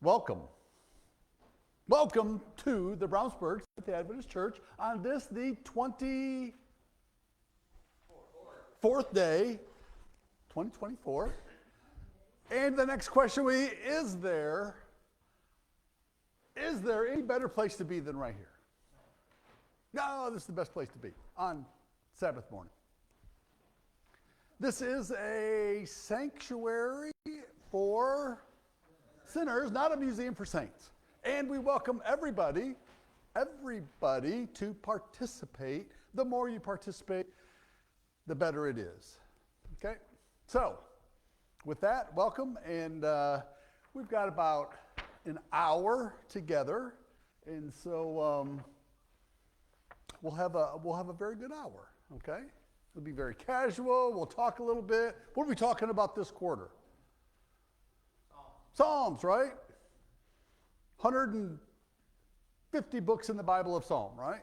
Welcome. Welcome to the Brownsburg Seventh-day Adventist Church on this, the 24th day, 2024. And the next question is there any better place to be than right here? No, this is the best place to be on Sabbath morning. This is a sanctuary for sinners, not a museum for saints. And we welcome everybody to participate. The more you participate, the better it is. Okay? So, with that, welcome. And we've got about an hour together. And so we'll have a very good hour. Okay? It'll be very casual. We'll talk a little bit. What are we talking about this quarter? Psalms, right? 150 books in the Bible of Psalm, right?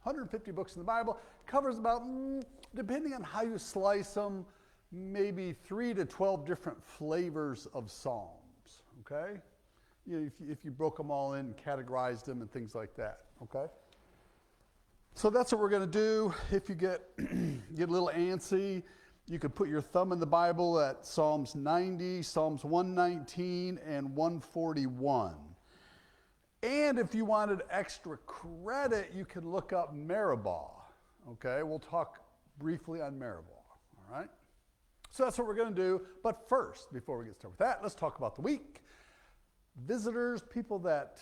150 books in the Bible. Covers about, depending on how you slice them, maybe 3 to 12 different flavors of Psalms, okay? You know, if you broke them all in and categorized them and things like that, okay? So that's what we're going to do. If you get a little antsy, you could put your thumb in the Bible at Psalms 90, Psalms 119, and 141. And if you wanted extra credit, you can look up Meribah. Okay, we'll talk briefly on Meribah, all right? So that's what we're going to do. But first, before we get started with that, let's talk about the week. Visitors, people that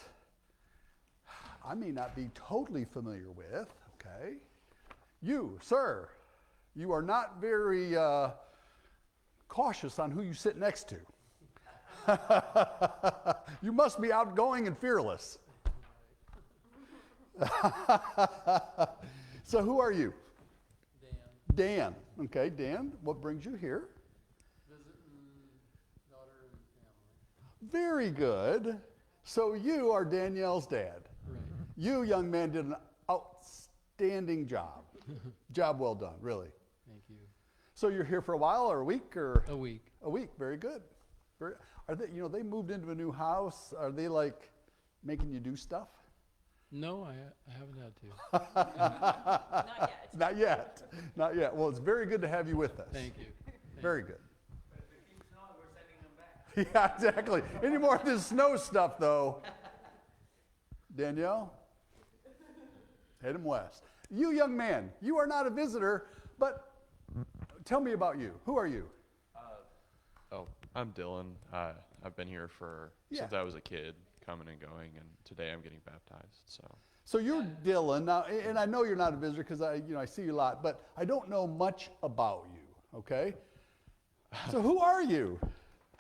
I may not be totally familiar with, okay? You, sir, you are not very cautious on who you sit next to. You must be outgoing and fearless. So who are you? Dan. Okay, Dan, what brings you here? Visiting daughter and family. Very good. So you are Danielle's dad. Right. You, young man, did an outstanding job. Job well done, really. Thank you. So you're here for a while or a week or? A week. A week, very good. Are they, they moved into a new house. Are they like making you do stuff? No, I haven't had to. Not yet. Not yet. Well, it's very good to have you with us. Thank you. Very good. But if it keeps snowing, we're sending them back. Yeah, exactly. Any more of this snow stuff, though? Danielle? Head him west. You, young man, you are not a visitor, but tell me about you. Who are you? I'm Dylan. I've been here since I was a kid, coming and going, and today I'm getting baptized. So you're Dylan now, and I know you're not a visitor because I see you a lot, but I don't know much about you. Okay. So who are you?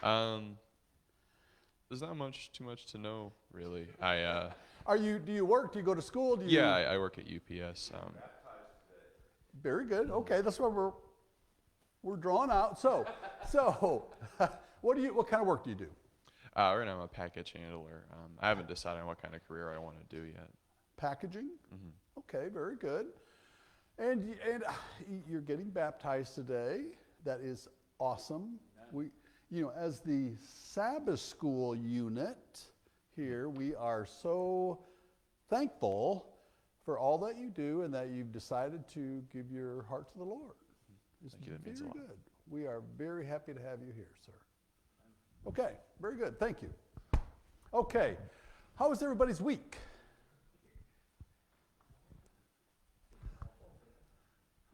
There's not too much to know, really. Do you work? Do you go to school? I work at UPS. Very good. Okay, that's why we're drawn out. So, what kind of work do you do? Right now I'm a package handler. I haven't decided on what kind of career I want to do yet. Packaging? Mm-hmm. Okay, very good. And you're getting baptized today. That is awesome. We, as the Sabbath school unit here, we are so thankful for all that you do and that you've decided to give your heart to the Lord. It's Thank you. That means a lot. good. We are very happy to have you here, sir. Okay, very good. Thank you. Okay, how was everybody's week?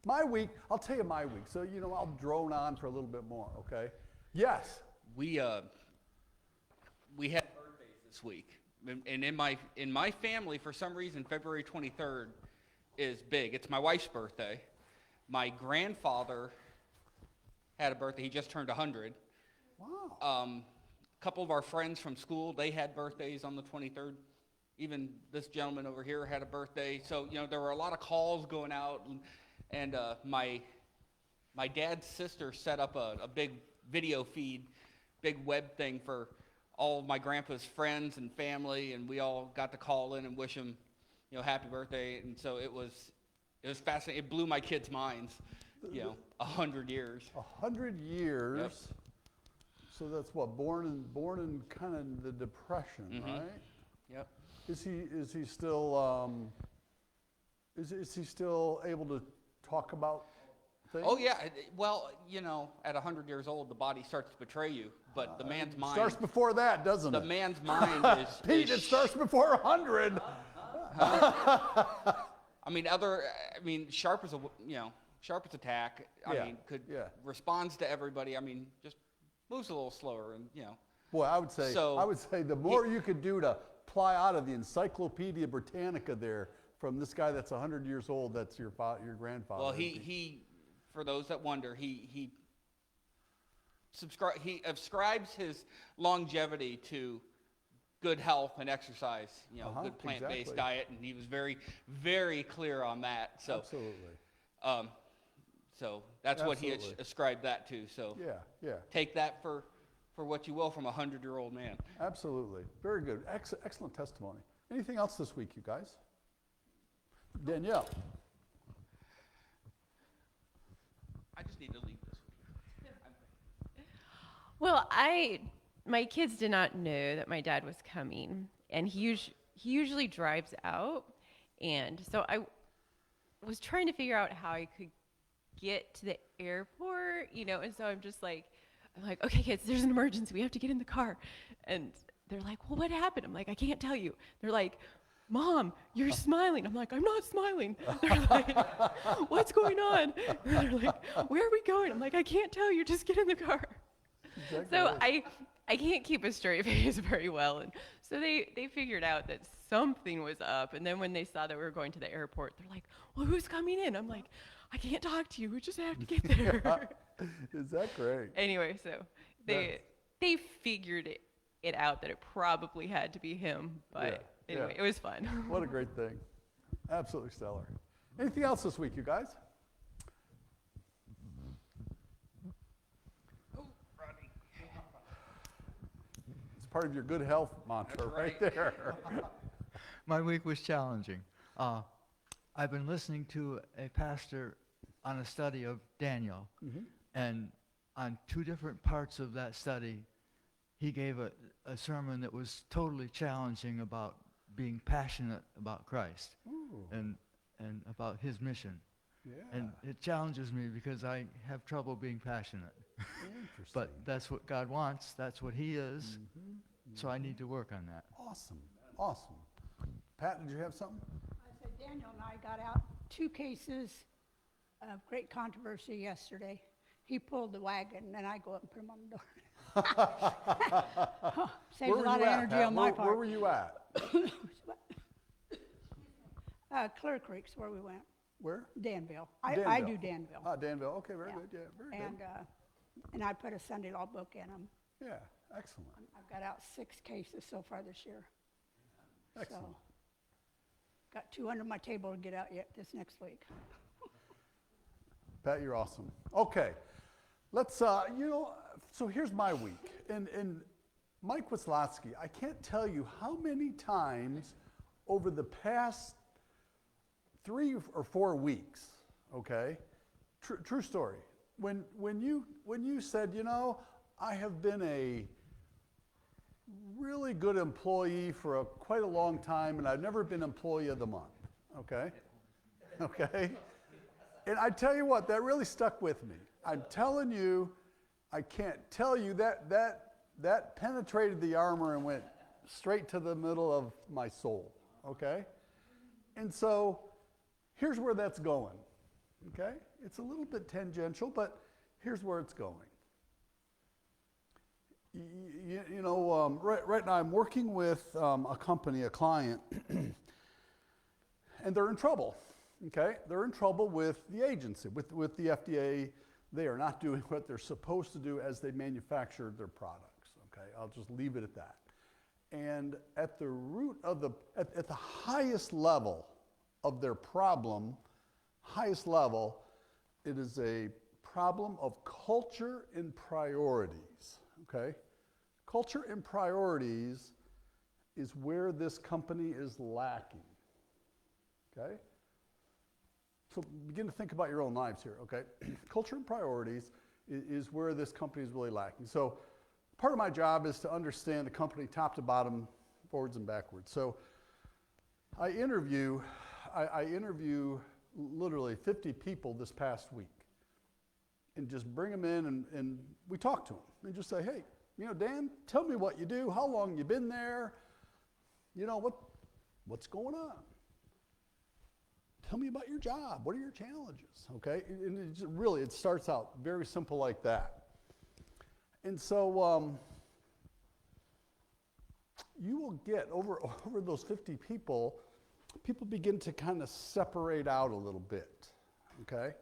My week, I'll tell you my week. So, I'll drone on for a little bit more, okay? Yes. We had birthdays this week, and in my family, for some reason, February 23rd is big. It's my wife's birthday. My grandfather had a birthday. He just turned 100. Wow. A couple of our friends from school, they had birthdays on the 23rd. Even this gentleman over here had a birthday. So, there were a lot of calls going out, and my dad's sister set up a big video feed, big web thing for all of my grandpa's friends and family, and we all got to call in and wish him, happy birthday. And so it was fascinating. It blew my kids' minds, 100 years. 100 years. Yep. So that's what, born in kind of the Depression, right? Yep. Is he still is he still able to talk about things? Oh yeah. Well, at 100 years old, the body starts to betray you, but the man's mind starts before that, doesn't the it? man's mind is Pete, it starts before 100. Sharp as sharp as a tack. Responds to everybody. Just moves a little slower, and Boy, I would say the more you could do to ply out of the Encyclopedia Britannica there from this guy that's 100 years old, that's your grandfather. Well, he for those that wonder, he ascribes his longevity to good health and exercise, good plant-based diet, and he was very, very clear on that. So absolutely. So that's what he ascribed that to. So yeah. Take that for what you will from a 100-year-old man. Absolutely. Very good. Excellent testimony. Anything else this week, you guys? Danielle. I just need to leave this week. Well, my kids did not know that my dad was coming, and he usually drives out, and so I was trying to figure out how I could get to the airport, and so I'm like, okay, kids, there's an emergency. We have to get in the car. And they're like, well, what happened? I'm like, I can't tell you. They're like, Mom, you're smiling. I'm like, I'm not smiling. They're like, what's going on? And they're like, where are we going? I'm like, I can't tell you. Just get in the car. Exactly So right. I can't keep a straight face very well. And so they figured out that something was up. And then when they saw that we were going to the airport, they're like, well, who's coming in? I'm like, I can't talk to you. We just have to get there. Is that great? Anyway, so they figured it out that it probably had to be him. But anyway, it was fun. What a great thing. Absolutely stellar. Anything else this week, you guys? Oh, Rodney. It's part of your good health mantra right there. My week was challenging. I've been listening to a pastor on a study of Daniel, and on two different parts of that study, he gave a sermon that was totally challenging about being passionate about Christ and about his mission. Yeah. And it challenges me because I have trouble being passionate. Interesting. But that's what God wants. That's what he is. So I need to work on that. Awesome. Pat, did you have something? I said Daniel and I got out 2 cases of great controversy yesterday. He pulled the wagon, and I go up and put him on the door. Saves a lot of energy on my part. Where were you at? Clear Creek's where we went. Where? Danville. Danville. I do Danville. Danville. Okay, very Yeah. good. Yeah, very And good. and I put a Sunday law book in them. Yeah, excellent. I've got out 6 cases so far this year. Excellent. So, got 2 under my table to get out yet this next week. Pat, you're awesome. Okay, let's, so here's my week. And Mike Wislotsky, I can't tell you how many times over the past 3 or 4 weeks, okay, true story, when you said, I have been a really good employee for quite a long time, and I've never been employee of the month, okay? Okay? And I tell you what, that really stuck with me. I'm telling you, I can't tell you that penetrated the armor and went straight to the middle of my soul, okay? And so here's where that's going, okay? It's a little bit tangential, but here's where it's going. Right now I'm working with a company, a client, and they're in trouble, okay? They're in trouble with the agency, with the FDA. They are not doing what they're supposed to do as they manufacture their products, okay? I'll just leave it at that. And at the root of at the highest level of their problem, it is a problem of culture and priorities, okay? Culture and priorities is where this company is lacking, okay? So begin to think about your own lives here, okay? Culture and priorities is where this company is really lacking. So part of my job is to understand the company top to bottom, forwards and backwards. So I interview literally 50 people this past week, and just bring them in and we talk to them and just say, hey, Dan, tell me what you do, how long you been there, what's going on? Tell me about your job. What are your challenges? Okay, and it starts out very simple like that. And so you will get over those 50 people begin to kind of separate out a little bit. Okay,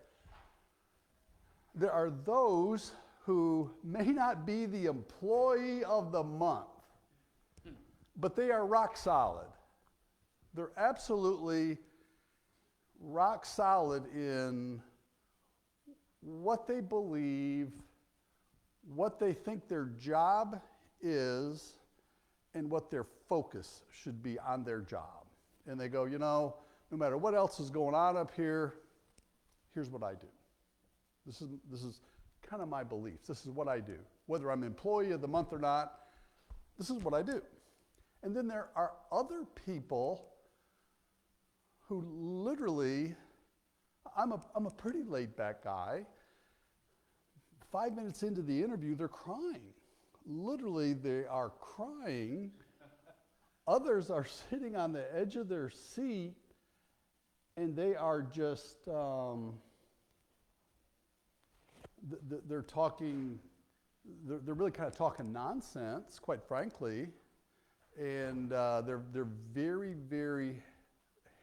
there are those who may not be the employee of the month, but they are rock solid. They're absolutely rock solid in what they believe, what they think their job is, and what their focus should be on their job. And they go, no matter what else is going on up here, here's what I do. This is kind of my beliefs. This is what I do. Whether I'm employee of the month or not, this is what I do. And then there are other people who literally, I'm a pretty laid back guy. 5 minutes into the interview, they're crying. Literally, they are crying. Others are sitting on the edge of their seat, and they are just, they're talking, they're really kind of talking nonsense, quite frankly, and they're very, very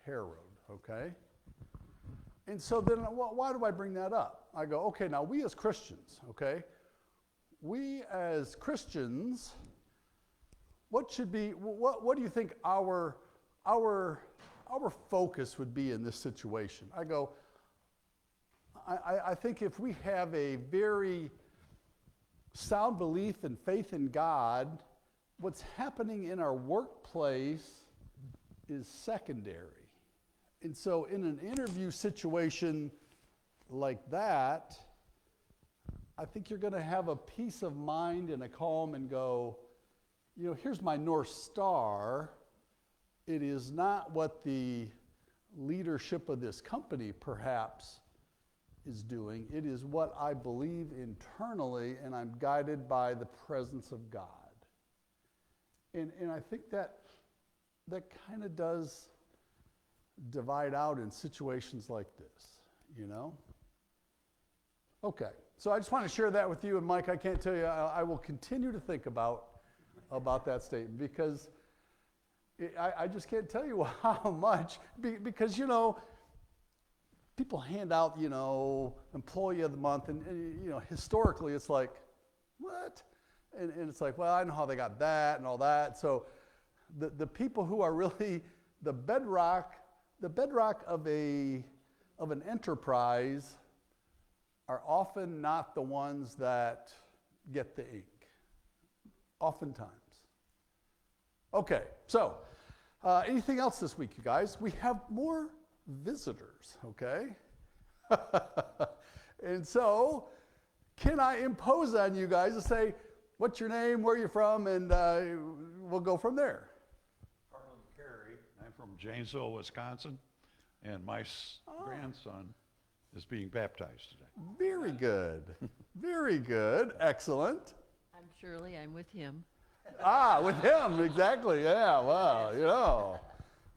harrowed, okay? And so then why do I bring that up? I go, okay, now we as Christians, okay? We as Christians, what do you think our focus would be in this situation? I go, I think if we have a very sound belief and faith in God, what's happening in our workplace is secondary. And so in an interview situation like that, I think you're going to have a peace of mind and a calm and go, here's my North Star. It is not what the leadership of this company perhaps is doing. It is what I believe internally, and I'm guided by the presence of God. And I think that kind of does divide out in situations like this, Okay, so I just want to share that with you, and Mike, I can't tell you, I will continue to think about that statement, because I just can't tell you how much, because, people hand out, employee of the month, and historically it's like, what? And it's like, well, I know how they got that and all that. So the people who are really the bedrock of an enterprise are often not the ones that get the ink, oftentimes. Okay, so anything else this week, you guys? We have more visitors, okay? And so, can I impose on you guys to say, what's your name, where are you from, and we'll go from there. Carlin Carey. I'm from Janesville, Wisconsin, and my grandson is being baptized today. Very good. Very good. Excellent. I'm Shirley. I'm with him. With him, exactly. Yeah, wow,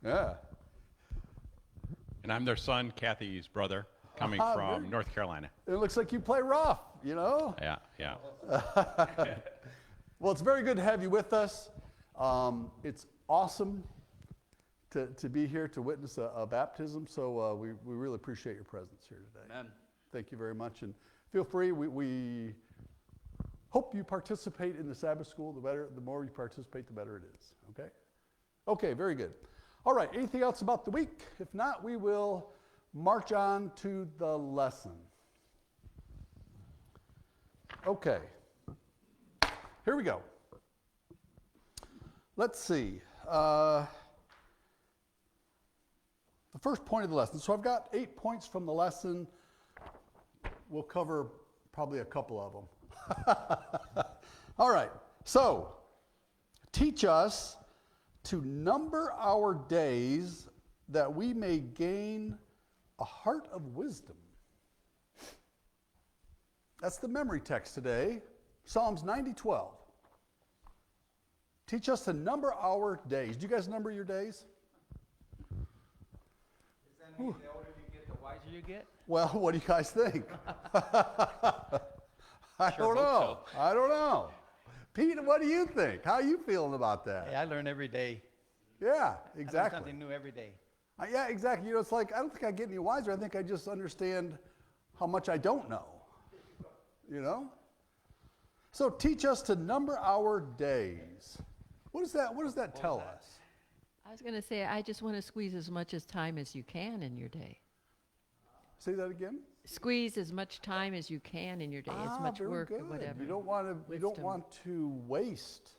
yeah. And I'm their son, Kathy's brother, coming from North Carolina. It looks like you play rough, Yeah. Well, it's very good to have you with us. It's awesome to be here to witness a baptism, so we really appreciate your presence here today. Amen. Thank you very much, and feel free. We hope you participate in the Sabbath school. The more you participate, the better it is. Okay? Okay, very good. All right, anything else about the week? If not, we will march on to the lesson. Okay, here we go. Let's see. The first point of the lesson. So I've got 8 points from the lesson. We'll cover probably a couple of them. All right. So, teach us to number our days that we may gain a heart of wisdom. That's the memory text today, Psalms 90:12. Teach us to number our days. Do you guys number your days? Does that mean the older you get, the wiser you get? Well, what do you guys think? I Sure don't hope know. I don't know. Pete, what do you think? How are you feeling about that? Hey, I learn every day. Yeah, I learn exactly. something new every day. Yeah, exactly. You know, it's like, I don't think I get any wiser. I think I just understand how much I don't know. You know? So teach us to number our days. What does that tell us? I was going to say, I just want to squeeze as much as time as you can in your day. Say that again? Squeeze as much time as you can in your day, as much very work or good. whatever. You don't want Wisdom. to waste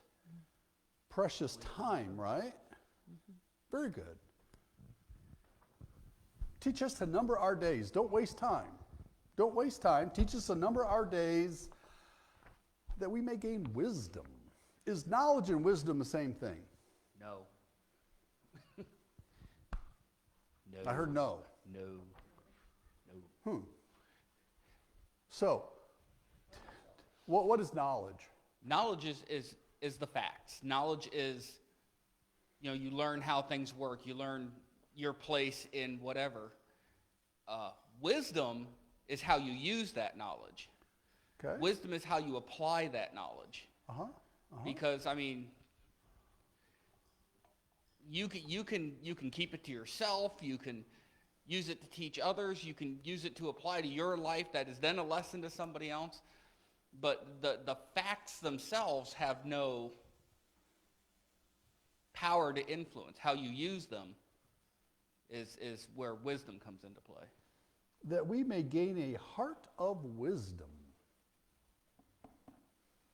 precious time, right? Very good. Teach us to number our days. Don't waste time. Don't waste time. Teach us to number our days that we may gain wisdom. Is knowledge and wisdom the same thing? No. No. I heard no. No. No. So, what is knowledge? Knowledge is the facts. Knowledge is, you learn how things work. You learn your place in whatever. Wisdom is how you use that knowledge. Okay. Wisdom is how you apply that knowledge. Because you can keep it to yourself. You can use it to teach others. You can use it to apply to your life. That is then a lesson to somebody else. But the facts themselves have no power to influence. How you use them is where wisdom comes into play. That we may gain a heart of wisdom.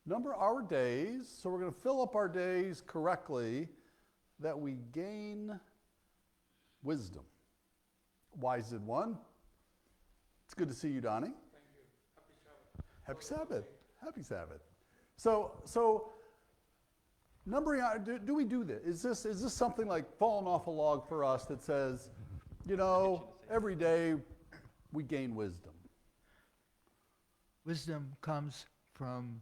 Number our days, so we're going to fill up our days correctly, that we gain wisdom. Wise in one. It's good to see you, Donnie. Thank you. Happy Sabbath. Happy Sabbath. So numbering out, do we do this? Is this something like falling off a log for us that says, every day we gain wisdom? Wisdom comes from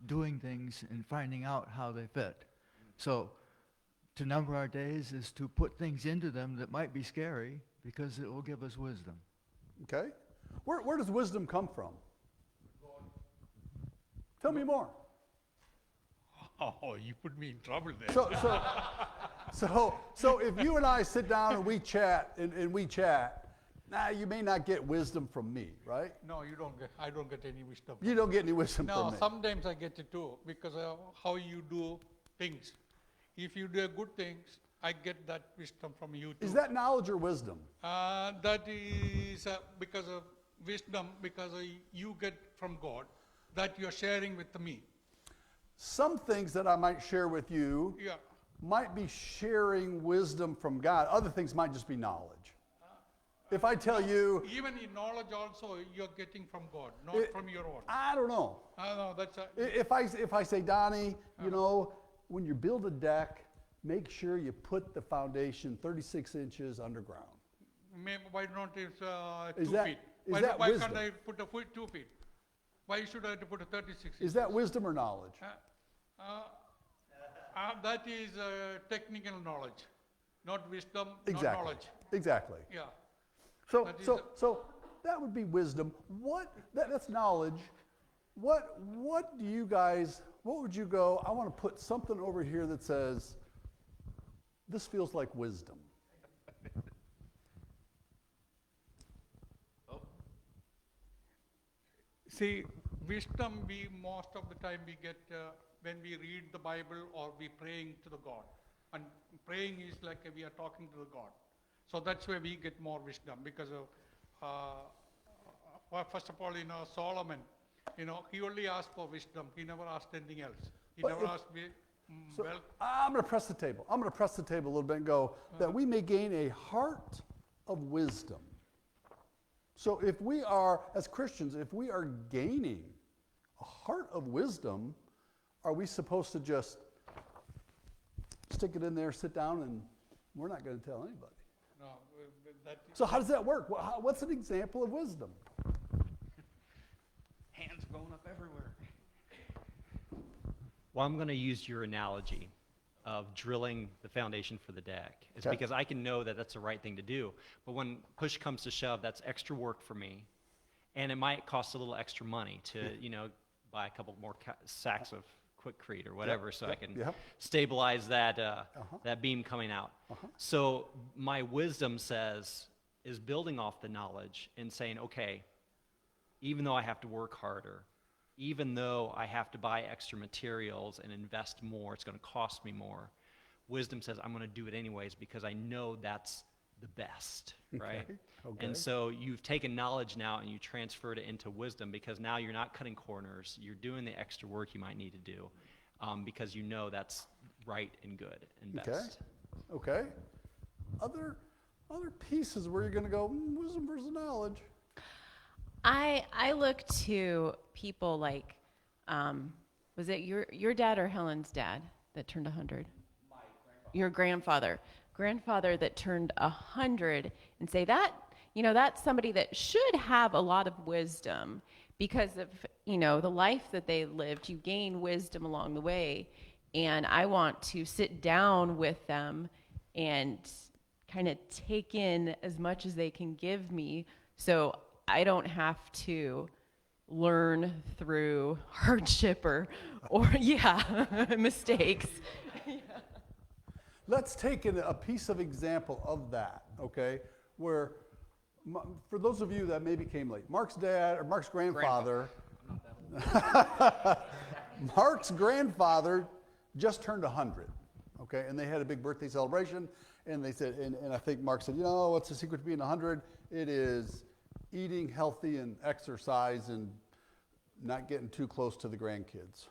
doing things and finding out how they fit. So to number our days is to put things into them that might be scary because it will give us wisdom. Okay? Where does wisdom come from? Tell me more. Oh, you put me in trouble there. So if you and I sit down and we chat, you may not get wisdom from me, right? No, I don't get any wisdom. You don't get any wisdom No, from me. sometimes I get it too, because of how you do things. If you do good things, I get that wisdom from you too. Is that knowledge or wisdom? That is because of wisdom, because you get from God, that you're sharing with me. Some things that I might share with you Yeah. might be sharing wisdom from God. Other things might just be knowledge. If I tell you, Even in knowledge also, you're getting from God, not from your own. I don't know. No, that's If I say, Donnie, when you build a deck, make sure you put the foundation 36 inches underground. why not it's 2 Is that- feet? is Why, that why wisdom? can't I put a foot 2 feet? Why should I have to put a 36? Is that wisdom or knowledge? That is technical knowledge, not wisdom, not Exactly. knowledge. Exactly. Yeah. So, That is so that would be wisdom. That's knowledge. What do you guys, what would you go, I want to put something over here that says, this feels like wisdom. See, wisdom most of the time we get when we read the Bible or we praying to the God. And praying is like we are talking to the God. So that's where we get more wisdom because of, first of all, Solomon, he only asked for wisdom. He never asked anything else. He But never if- asked So wealth. I'm going to press the table. I'm going to press the table a little bit and go, that we may gain a heart of wisdom. So if we are, as Christians, if we are gaining a heart of wisdom, are we supposed to just stick it in there, sit down, and we're not going to tell anybody? No, that. So how does that work? What's an example of wisdom? Hands are going up everywhere. Well, I'm going to use your analogy of drilling the foundation for the deck. It's Okay. because I can know that that's the right thing to do. But when push comes to shove, that's extra work for me. And it might cost a little extra money to, buy a couple more sacks of Quickcrete or whatever so I can yep. stabilize that, that beam coming out. So my wisdom is building off the knowledge and saying, okay, even though I have to work harder, even though I have to buy extra materials and invest more, it's going to cost me more. Wisdom says I'm going to do it anyways because I know that's the best, right? Okay. And so you've taken knowledge now and you transferred it into wisdom because now you're not cutting corners. You're doing the extra work you might need to do because you know that's right and good and best. Okay. Other pieces where you're going to go, wisdom versus knowledge. I look to people like, was it your dad or Helen's dad that turned 100? My grandfather. Your grandfather that turned 100, and say that, that's somebody that should have a lot of wisdom because of, the life that they lived. You gain wisdom along the way, and I want to sit down with them and kind of take in as much as they can give me so I don't have to learn through hardship or mistakes. Let's take a piece of example of that, okay? Where, for those of you that maybe came late, Mark's grandfather, Mark's grandfather just turned 100, okay? And they had a big birthday celebration, and they said, and I think Mark said, what's the secret to being 100? It is eating healthy and exercise and not getting too close to the grandkids.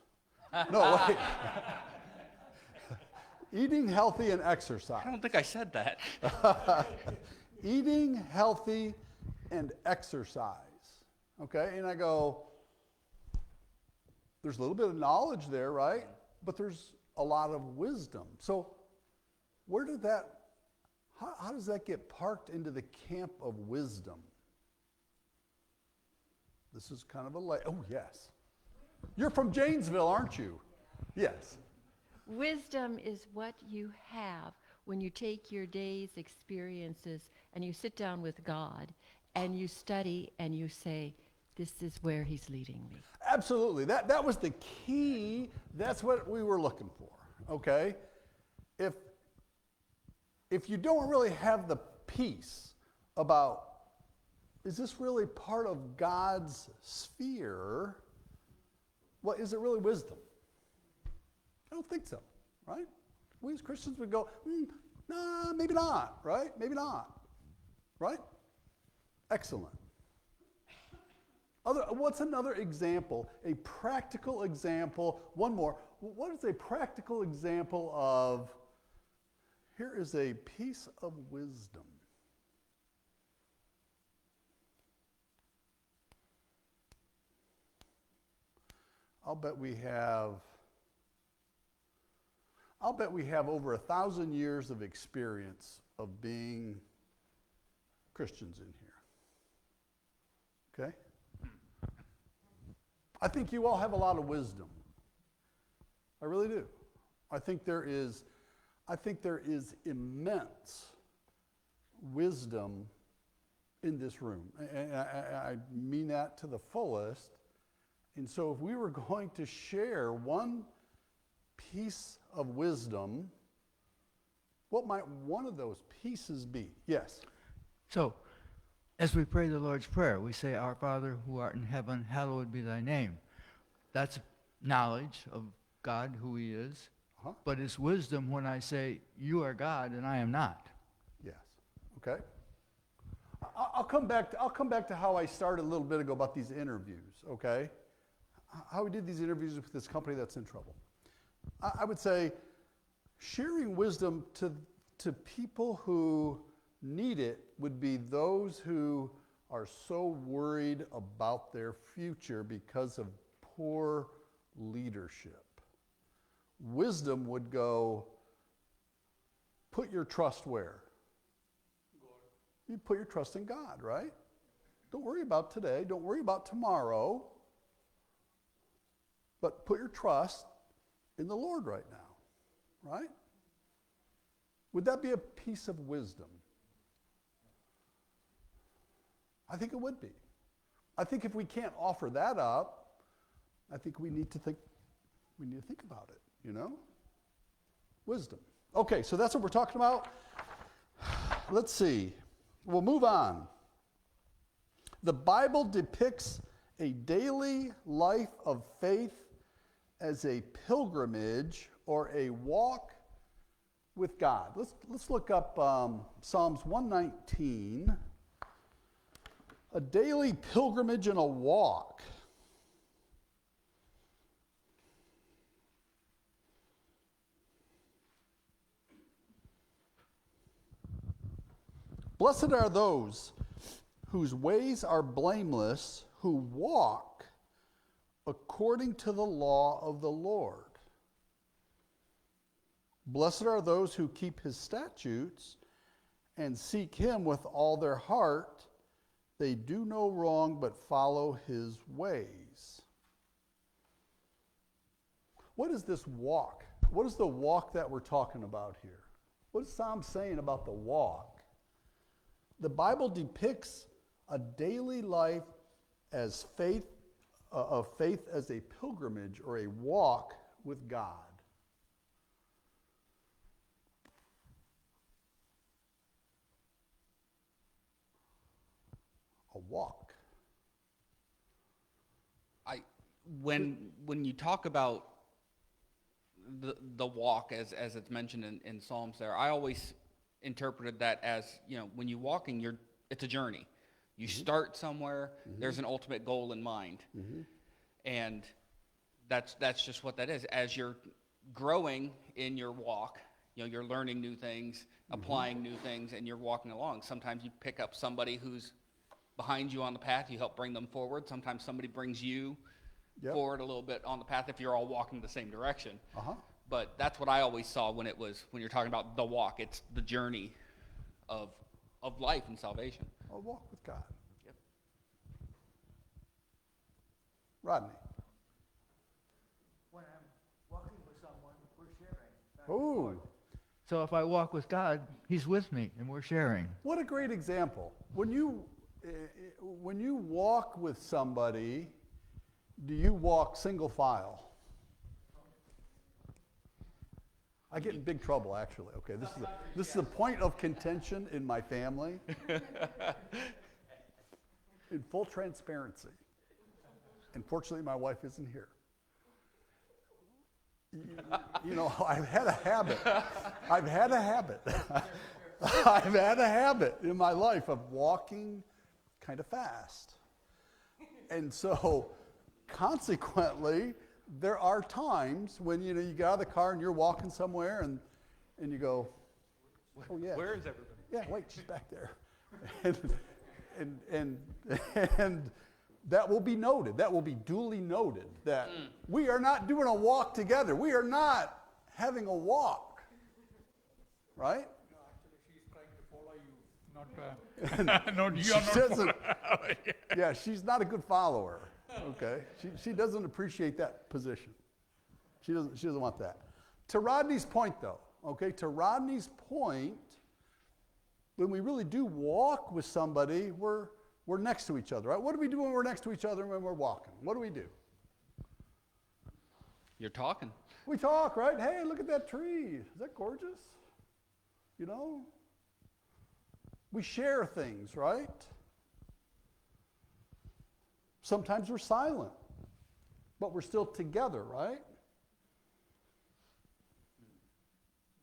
No, wait. Eating healthy and exercise. I don't think I said that. Eating healthy and exercise. Okay, and I go, there's a little bit of knowledge there, right? But there's a lot of wisdom. So where did how does that get parked into the camp of wisdom? This is kind of oh, yes. You're from Janesville, aren't you? Yes. Wisdom is what you have when you take your day's experiences and you sit down with God and you study and you say, this is where he's leading me. Absolutely. That was the key. That's what we were looking for, okay? If you don't really have the peace about, is this really part of God's sphere? Well, is it really wisdom? I don't think so, right? We as Christians would go, nah, maybe not, right? Maybe not, right? Excellent. What's another example, a practical example, one more. What is a practical example of, here is a piece of wisdom. I'll bet we have over 1,000 years of experience of being Christians in here. Okay? I think you all have a lot of wisdom. I really do. I think there is immense wisdom in this room. And I mean that to the fullest. And so if we were going to share one piece of wisdom, what might one of those pieces be? Yes. So, as we pray the Lord's Prayer, we say, Our Father who art in heaven, hallowed be thy name. That's knowledge of God, who he is. Uh-huh. But it's wisdom when I say, you are God and I am not. Yes. Okay. I'll come back to how I started a little bit ago about these interviews, okay? How we did these interviews with this company that's in trouble. I would say sharing wisdom to people who need it would be those who are so worried about their future because of poor leadership. wisdom would go, put your trust where? You put your trust in God, right? Don't worry about today. Don't worry about tomorrow. But put your trust in the Lord right now, right? Would that be a piece of wisdom? I think it would be. I think if we can't offer that up, I think we need to think about it, you know? Wisdom. Okay, so that's what we're talking about. Let's see. We'll move on. The Bible depicts a daily life of faith as a pilgrimage or a walk with God. Let's look up Psalms 119. A daily pilgrimage and a walk. Blessed are those whose ways are blameless, who walk according to the law of the Lord. Blessed are those who keep his statutes and seek him with all their heart. They do no wrong but follow his ways. What is this walk? What is the walk that we're talking about here? What is Psalm saying about the walk? The Bible depicts a daily life as faith as a pilgrimage or a walk with God. A walk. When you talk about the walk as it's mentioned in Psalms there, I always interpreted that as, when you're walking, it's a journey. You start somewhere, there's an ultimate goal in mind. And that's just what that is. As you're growing in your walk, you're learning new things, applying new things, and you're walking along. Sometimes you pick up somebody who's behind you on the path, you help bring them forward. Sometimes somebody brings you forward a little bit on the path if you're all walking the same direction. But that's what I always saw when you're talking about the walk. It's the journey of life and salvation. A walk with God. Yep. Rodney. When I'm walking with someone, we're sharing. Ooh. So if I walk with God, he's with me and we're sharing. What a great example. When you walk with somebody, do you walk single file? I get in big trouble, actually. Okay, this is a point of contention in my family. In full transparency. Unfortunately, my wife isn't here. I've had a habit. I've had a habit in my life of walking kind of fast. And so, consequently, there are times when you get out of the car and you're walking somewhere and you go, oh yeah. Where is everybody? Yeah, wait, she's back there. And that will be noted. That will be duly noted that we are not doing a walk together. We are not having a walk. Right? No, actually, she's trying to follow you, not no, you are not following. Yeah, she's not a good follower. Okay, she doesn't appreciate that position. She doesn't want that. To Rodney's point, though. Okay, to Rodney's point, when we really do walk with somebody, we're next to each other, right? What do we do when we're next to each other when we're walking? What do we do? You're talking. We talk, right? Hey, look at that tree. Is that gorgeous? We share things, right? Sometimes we're silent, but we're still together, right?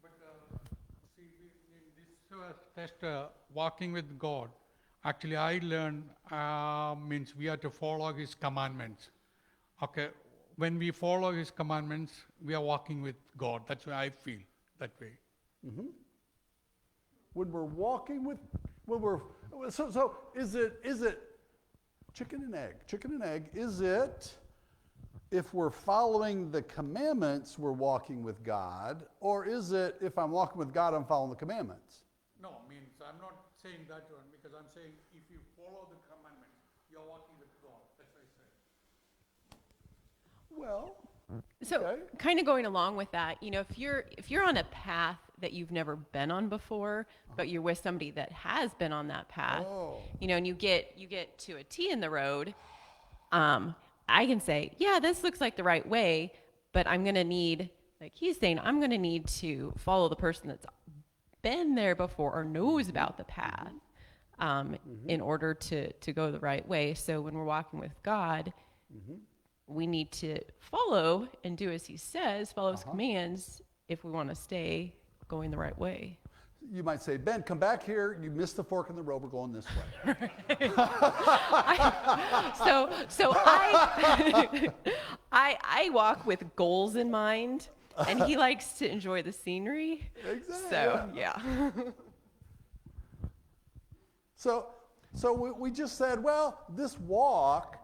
But see, in this test, walking with God, actually I learned means we have to follow his commandments. Okay, when we follow his commandments, we are walking with God. That's why I feel that way. Mm-hmm. When we're walking with, so is it chicken and egg? Chicken and egg, is if we're following the commandments, we're walking with God? Or is it, if I'm walking with God, I'm following the commandments? No, means I'm not saying that one because I'm saying if you follow the commandments, you're walking with God. That's what I said. Well, So, okay. kind of going along with that, you know, if you're on a path that you've never been on before, but you're with somebody that has been on that path, Oh. you know, and you get to a T in the road, I can say, yeah, this looks like the right way, but I'm gonna need, like he's saying, I'm gonna need to follow the person that's been there before or knows about the path, in order to go the right way. So when we're walking with God, we need to follow and do as he says, follow his commands if we want to stay going the right way. You might say, Ben, come back here. You missed the fork in the road. We're going this way. So I walk with goals in mind, and he likes to enjoy the scenery. Exactly. So, yeah. So we just said, well, this walk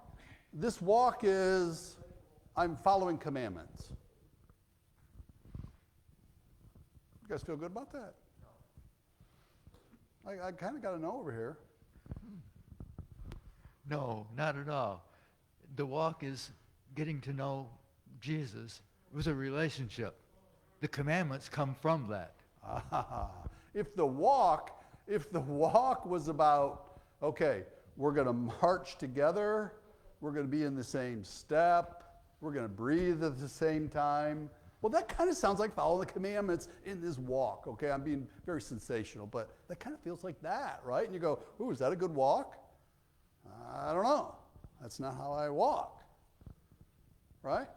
is, I'm following commandments. You guys feel good about that? I kind of got to know over here. No, not at all. The walk is getting to know Jesus. It was a relationship. The commandments come from that. If the walk was about, okay, we're going to march together, we're going to be in the same step, we're going to breathe at the same time. Well, that kind of sounds like following the commandments in this walk, okay? I'm being very sensational, but that kind of feels like that, right? And you go, ooh, is that a good walk? I don't know. That's not how I walk, right?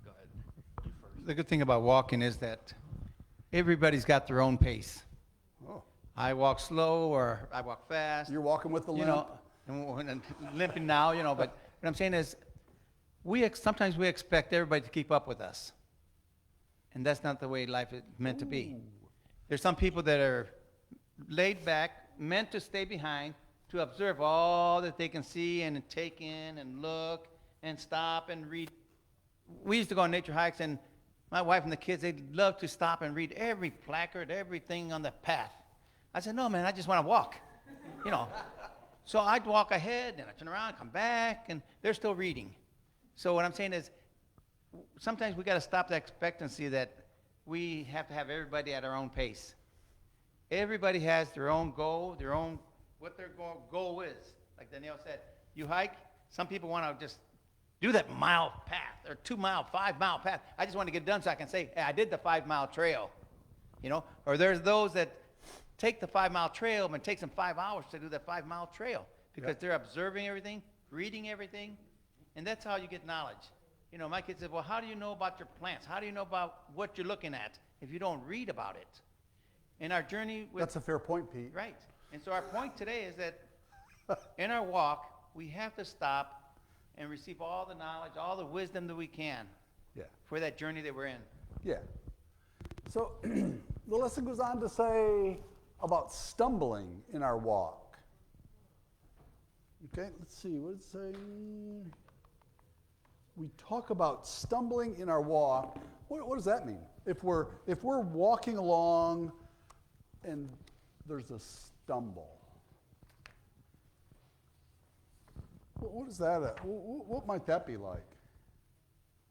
Go ahead. The good thing about walking is that everybody's got their own pace. Oh, I walk slow or I walk fast. you're walking with the You limp. know, and limping now, you know, but what I'm saying is sometimes we expect everybody to keep up with us. And that's not the way life is meant to be. There's some people that are laid back, meant to stay behind, to observe all that they can see and take in and look and stop and read. We used to go on nature hikes, and my wife and the kids, they love to stop and read every placard, everything on the path. I said, no, man, I just want to walk, you know. So I'd walk ahead, and I'd turn around, come back, and they're still reading. So what I'm saying is, sometimes we got to stop the expectancy that we have to have everybody at our own pace. Everybody has their own goal, what their goal is. Like Danielle said, you hike, some people want to just do that mile path, or 2 mile, 5 mile path. I just want to get done so I can say, hey, I did the 5 mile trail, you know? Or there's those that take the 5 mile trail, and it takes them 5 hours to do that 5 mile trail because they're observing everything, reading everything, and that's how you get knowledge. You know, my kids said, well, how do you know about your plants? How do you know about what you're looking at if you don't read about it? In our journey with... That's a fair point, Pete. Right. And so our point today is that in our walk, we have to stop and receive all the knowledge, all the wisdom that we can for that journey that we're in. Yeah. So the lesson goes on to say about stumbling in our walk. Okay, let's see, what does it say? We talk about stumbling in our walk. What does that mean? If we're walking along and there's a stumble, what is that? What might that be like?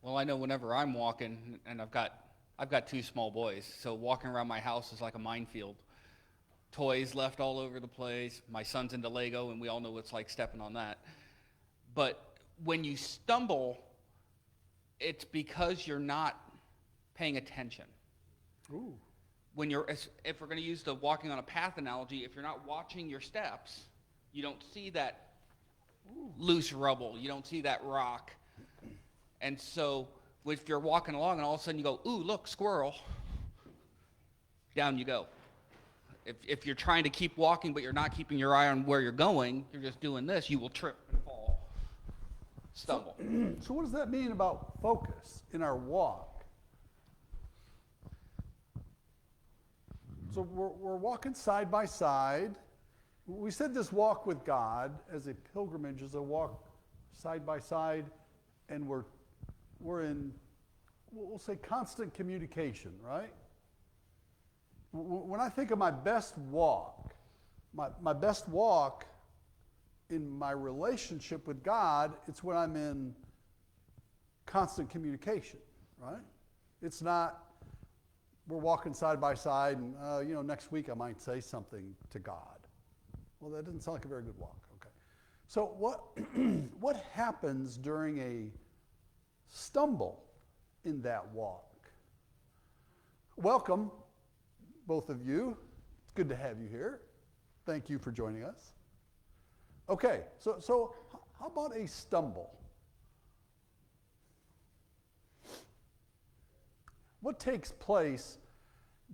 Well, I know whenever I'm walking, and I've got 2 small boys, so walking around my house is like a minefield. Toys left all over the place. My son's into Lego, and we all know what it's like stepping on that. But when you stumble, it's because you're not paying attention. Ooh. If we're going to use the walking on a path analogy, if you're not watching your steps, you don't see that loose rubble. You don't see that rock. And so if you're walking along and all of a sudden you go, ooh, look, squirrel, down you go. If you're trying to keep walking but you're not keeping your eye on where you're going, you're just doing this, you will trip and fall, stumble. So what does that mean about focus in our walk? So we're walking side by side. We said this walk with God as a pilgrimage is a walk side by side and we're in, we'll say, constant communication, right? When I think of my best walk, my best walk in my relationship with God, it's when I'm in constant communication, right? It's not we're walking side by side and, next week I might say something to God. Well, that doesn't sound like a very good walk. Okay. So what happens during a stumble in that walk? Welcome, both of you. It's good to have you here. Thank you for joining us. Okay, so how about a stumble? What takes place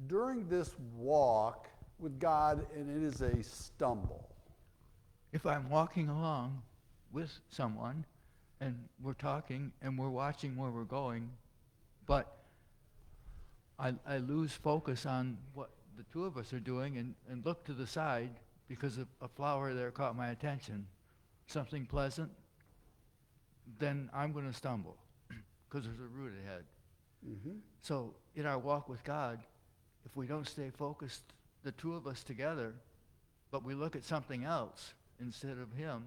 during this walk with God and it is a stumble? If I'm walking along with someone and we're talking and we're watching where we're going, but I lose focus on what the two of us are doing and look to the side because a flower there caught my attention, something pleasant, then I'm going to stumble because there's a root ahead. Mm-hmm. So in our walk with God, if we don't stay focused, the two of us together, but we look at something else instead of him,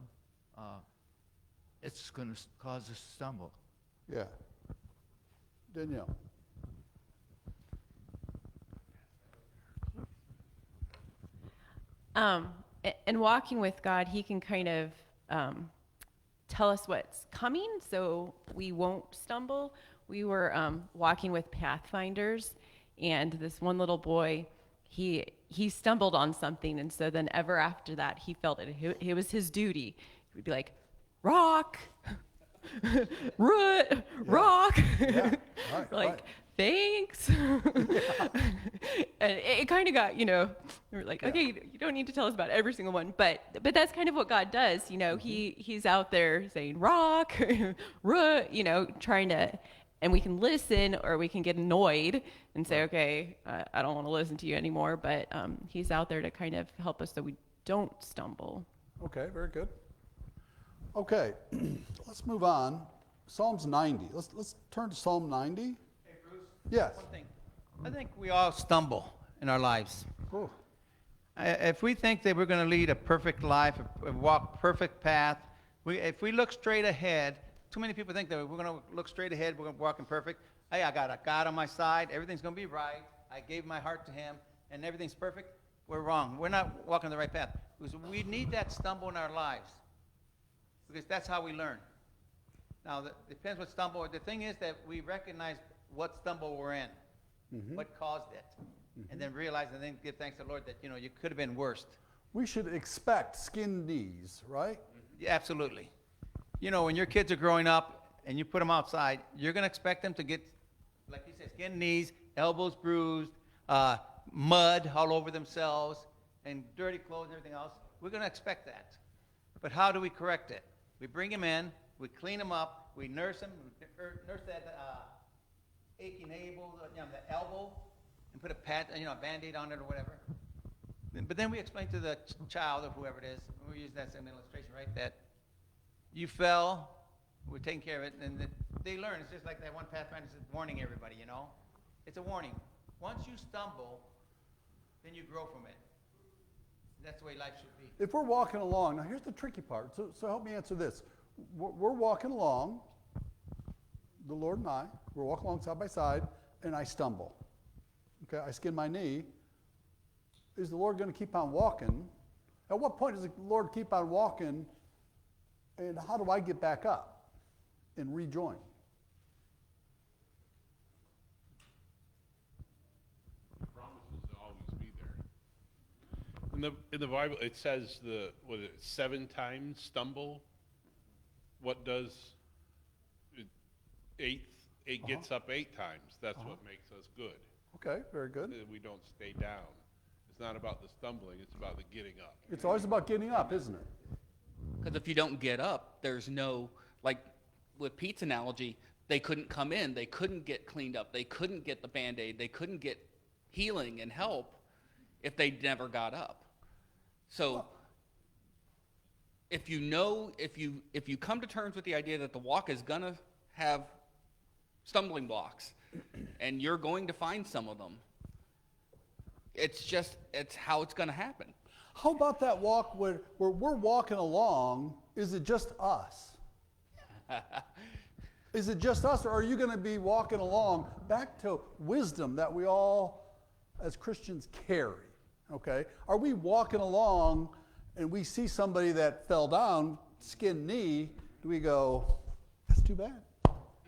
it's going to cause us to stumble. Yeah. Danielle. And walking with God, he can kind of tell us what's coming so we won't stumble. We were walking with Pathfinders, and this one little boy, he stumbled on something, and so then ever after that, he felt it was his duty. He would be like, rock, root, rock. Yeah. Right, like, right. thanks. And it kind of got, we were like, okay, you don't need to tell us about every single one, but that's kind of what God does. Mm-hmm. He's out there saying rock, root, trying to, and we can listen or we can get annoyed and say, okay, I don't want to listen to you anymore. But he's out there to kind of help us so we don't stumble. Okay, very good. Okay, let's move on. Psalms 90. Let's turn to Psalm 90. Hey, Bruce. Yes. One thing. I think we all stumble in our lives. Oh. If we think that we're going to lead a perfect life, walk perfect path, if we look straight ahead, too many people think that we're going to look straight ahead, we're going to walk in perfect. Hey, I got a God on my side, everything's going to be right. I gave my heart to him, and everything's perfect. We're wrong. We're not walking the right path. Because we need that stumble in our lives. Because that's how we learn. Now, it depends what stumble. The thing is that we recognize what stumble we're in, what caused it, and then realize and then give thanks to the Lord that, you could have been worse. We should expect skinned knees, right? Yeah, absolutely. When your kids are growing up and you put them outside, you're going to expect them to get, like you said, skin knees, elbows bruised, mud all over themselves, and dirty clothes and everything else. We're going to expect that. But how do we correct it? We bring them in, we clean them up, we nurse them, nurse that achy navel, the elbow, and put a Band-Aid on it or whatever. But then we explain to the child or whoever it is, we use that as an illustration, right, that you fell, we're taking care of it, and they learn. It's just like that one Pathfinder says, warning everybody, It's a warning. Once you stumble, then you grow from it. That's the way life should be. If we're walking along, now here's the tricky part. So help me answer this. We're walking along, the Lord and I, we're walking along side by side, and I stumble. Okay, I skin my knee. Is the Lord going to keep on walking? At what point does the Lord keep on walking, and how do I get back up and rejoin? Promises to always be there. In the Bible, it says 7 times stumble. What does it gets up 8 times? That's what makes us good. Okay, very good. We don't stay down. It's not about the stumbling, it's about the getting up. It's always about getting up, isn't it? Because if you don't get up, there's no, like with Pete's analogy, they couldn't come in, they couldn't get cleaned up, they couldn't get the Band-Aid, they couldn't get healing and help if they never got up. So if you come to terms with the idea that the walk is gonna have stumbling blocks, and you're going to find some of them. It's how it's going to happen. How about that walk where we're walking along? Is it just us? Is it just us, or are you going to be walking along back to wisdom that we all, as Christians, carry? Okay? Are we walking along and we see somebody that fell down, skinned knee? Do we go, that's too bad?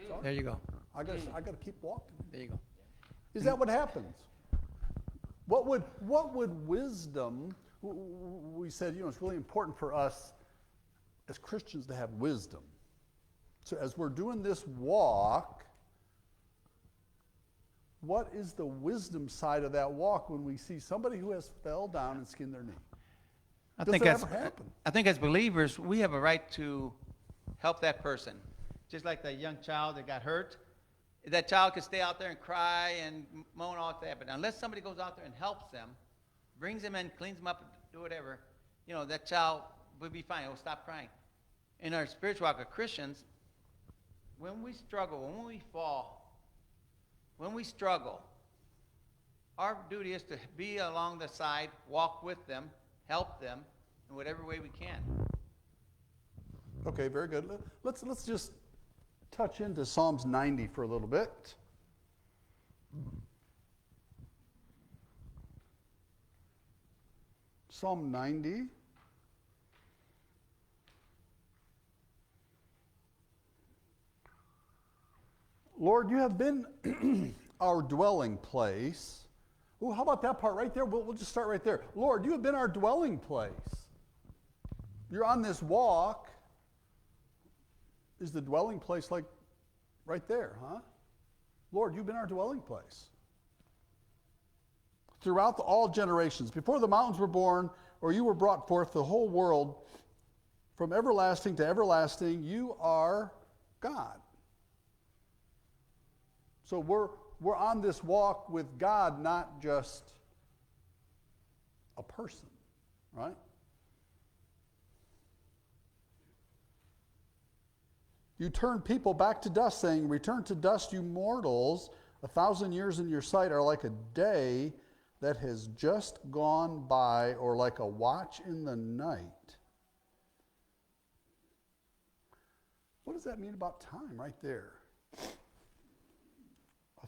Sorry. There you go. I got to keep walking. There you go. Is that what happens? What would wisdom? We said, it's really important for us as Christians to have wisdom. So as we're doing this walk, what is the wisdom side of that walk when we see somebody who has fell down and skinned their knee? I Does think that as ever happen? I think as believers, we have a right to help that person. Just like that young child that got hurt. That child could stay out there and cry and moan all that, but unless somebody goes out there and helps them, brings them in, cleans them up, do whatever, that child will be fine. He'll stop crying. In our spiritual walk of Christians, when we struggle, when we fall, when we struggle, our duty is to be along the side, walk with them, help them in whatever way we can. Okay, very good. Let's just touch into Psalms 90 for a little bit. Psalm 90. Lord, you have been our dwelling place. Oh, how about that part right there? We'll just start right there. Lord, you have been our dwelling place. You're on this walk. Is the dwelling place like right there, huh? Lord, you've been our dwelling place. Throughout all generations, before the mountains were born, or you were brought forth, the whole world, from everlasting to everlasting, you are God. So we're on this walk with God, not just a person, right? You turn people back to dust, saying, return to dust, you mortals. 1,000 years in your sight are like a day that has just gone by, or like a watch in the night. What does that mean about time right there?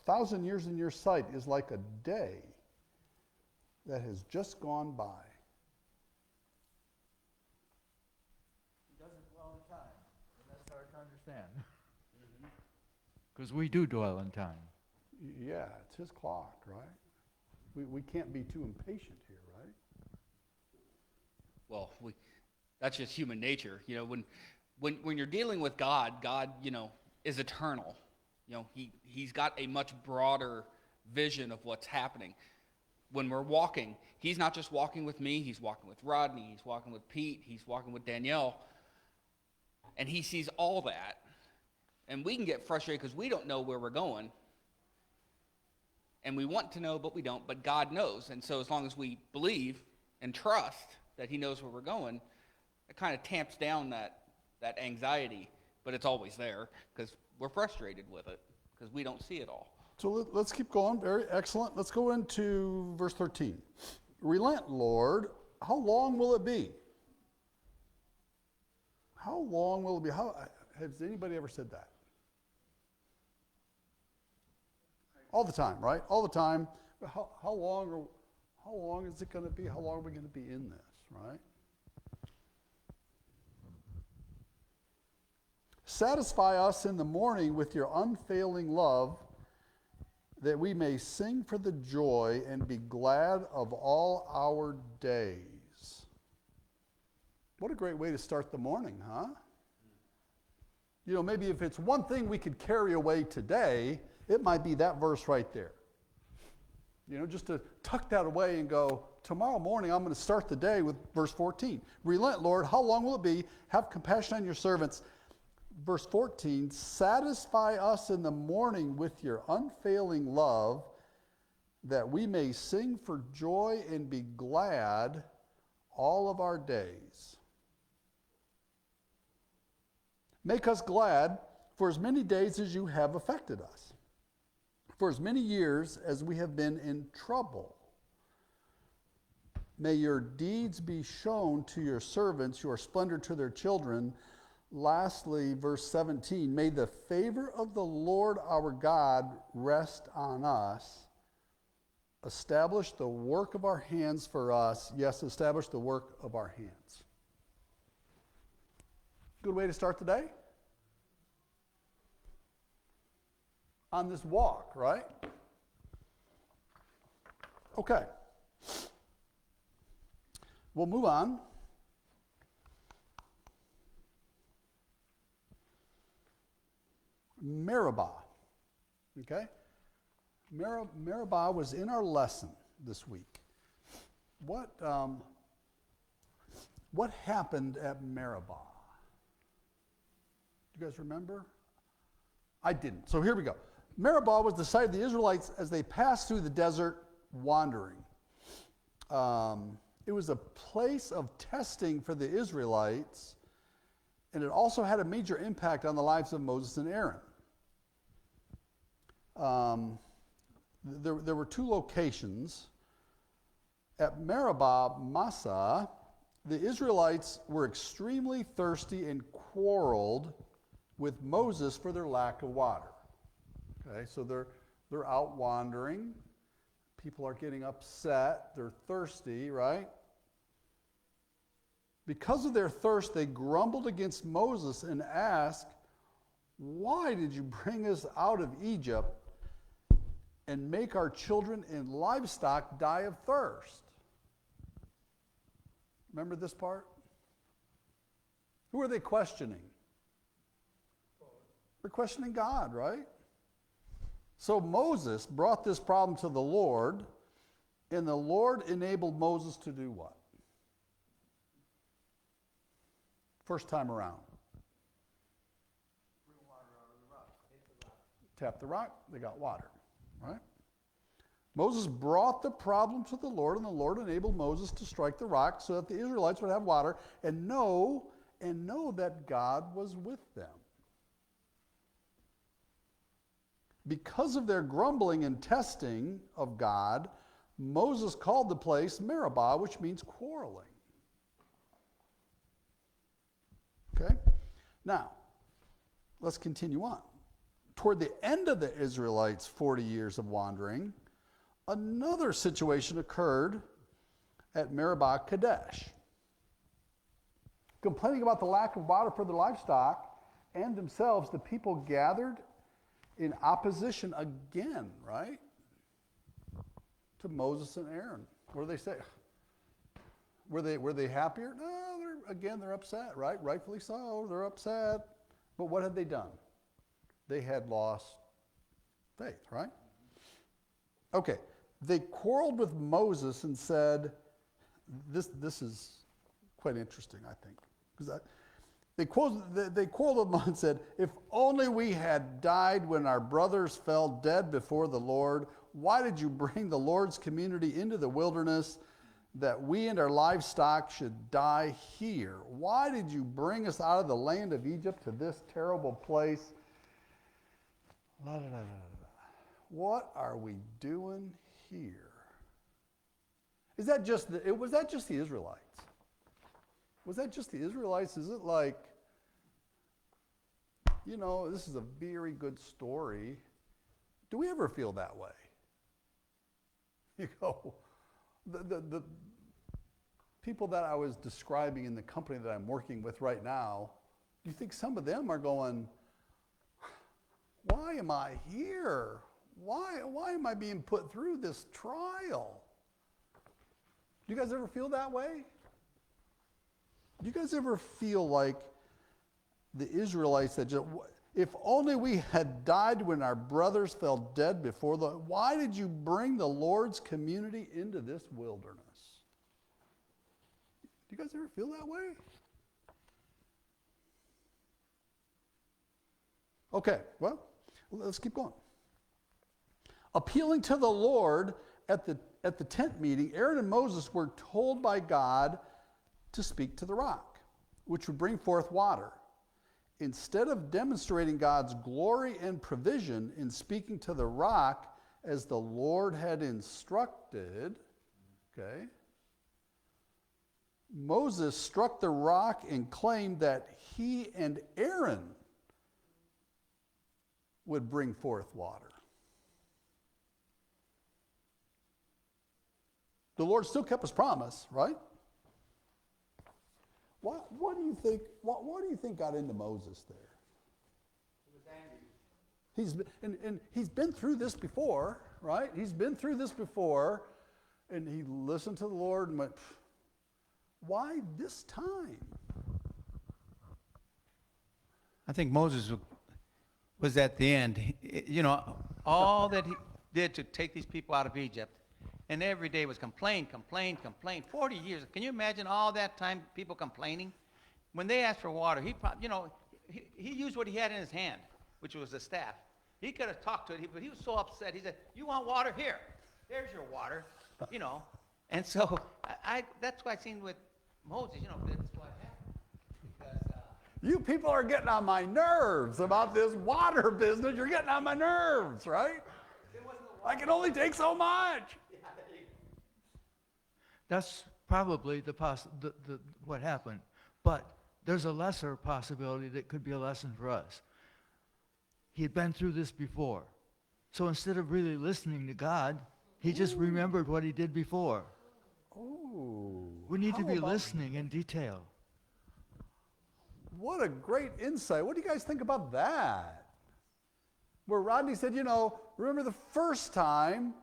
1,000 years in your sight is like a day that has just gone by. He doesn't dwell in time, and that's hard to understand. Because we do dwell in time. Yeah, it's his clock, right? We can't be too impatient here, right? Well, that's just human nature. When you're dealing with God, is eternal. He's got a much broader vision of what's happening. When we're walking, he's not just walking with me, he's walking with Rodney, he's walking with Pete, he's walking with Danielle, and he sees all that. And we can get frustrated because we don't know where we're going. And we want to know, but we don't, but God knows. And so as long as we believe and trust that he knows where we're going, it kind of tamps down that anxiety, but it's always there because we're frustrated with it because we don't see it all. So let's keep going. Very excellent. Let's go into verse 13. Relent, Lord. How long will it be? How long will it be? Has anybody ever said that? All the time, right? All the time. How long is it going to be? How long are we going to be in this, right? Satisfy us in the morning with your unfailing love, that we may sing for the joy and be glad of all our days. What a great way to start the morning, huh? Maybe if it's one thing we could carry away today, it might be that verse right there. Just to tuck that away and go, tomorrow morning I'm going to start the day with verse 14. Relent, Lord, how long will it be? Have compassion on your servants. Verse 14, satisfy us in the morning with your unfailing love, that we may sing for joy and be glad all of our days. Make us glad for as many days as you have affected us, for as many years as we have been in trouble. May your deeds be shown to your servants, your splendor to their children. Lastly, verse 17, may the favor of the Lord our God rest on us. Establish the work of our hands for us. Yes, establish the work of our hands. Good way to start the day? On this walk, right? Okay. We'll move on. Meribah. Okay? Meribah was in our lesson this week. What happened at Meribah? Do you guys remember? I didn't. So here we go. Meribah was the site of the Israelites as they passed through the desert wandering. It was a place of testing for the Israelites, and it also had a major impact on the lives of Moses and Aaron. There were two locations. At Meribah, Massah, the Israelites were extremely thirsty and quarreled with Moses for their lack of water. Okay, so they're out wandering. People are getting upset. They're thirsty, right? Because of their thirst, they grumbled against Moses and asked, "Why did you bring us out of Egypt and make our children and livestock die of thirst?" Remember this part? Who are they questioning? They're questioning God, right? So Moses brought this problem to the Lord, and the Lord enabled Moses to do what? First time around. Bring water out of the rock. Tap the rock, they got water, right? Moses brought the problem to the Lord, and the Lord enabled Moses to strike the rock so that the Israelites would have water and know that God was with them. Because of their grumbling and testing of God, Moses called the place Meribah, which means quarreling. Okay? Now, let's continue on. Toward the end of the Israelites' 40 years of wandering, another situation occurred at Meribah Kadesh. Complaining about the lack of water for their livestock and themselves, the people gathered in opposition again, right, to Moses and Aaron. What do they say? Were they happier? No, they're upset, right? Rightfully so, they're upset. But what had they done? They had lost faith, right? Okay, they quarreled with Moses and said, this is quite interesting, I think, because they quarreled with Moses and said, "If only we had died when our brothers fell dead before the Lord. Why did you bring the Lord's community into the wilderness that we and our livestock should die here? Why did you bring us out of the land of Egypt to this terrible place? What are we doing here?" Was that just the Israelites? Was that just the Israelites? Is it like, this is a very good story. Do we ever feel that way? The people that I was describing in the company that I'm working with right now, do you think some of them are going, why am I here? Why am I being put through this trial? Do you guys ever feel that way? Do you guys ever feel like the Israelites that just, if only we had died when our brothers fell dead before the, why did you bring the Lord's community into this wilderness? Do you guys ever feel that way? Okay, well, let's keep going. Appealing to the Lord at the tent meeting, Aaron and Moses were told by God to speak to the rock, which would bring forth water. instead of demonstrating God's glory and provision in speaking to the rock as the Lord had instructed, okay, Moses struck the rock and claimed that he and Aaron would bring forth water. The Lord still kept his promise, right? What do you think? What do you think got into Moses there? He was angry. He's been through this before, right? He's been through this before, and he listened to the Lord and went, "Why this time?" I think Moses was at the end. You know, all that he did to take these people out of Egypt, and every day was complain. 40 years. Can you imagine all that time people complaining? When they asked for water, he used what he had in his hand, which was a staff. He could have talked to it, but he was so upset. He said, "You want water? Here. There's your water." You know. And so that's what I seen with Moses. You know, that's what happened. Because You people are getting on my nerves about this water business. You're getting on my nerves, right? I can only take so much. That's probably what happened. But there's a lesser possibility that could be a lesson for us. He had been through this before. So instead of really listening to God, he just remembered what he did before. Ooh. We need to How be about- listening in detail. What a great insight. What do you guys think about that? Where Rodney said, remember the first time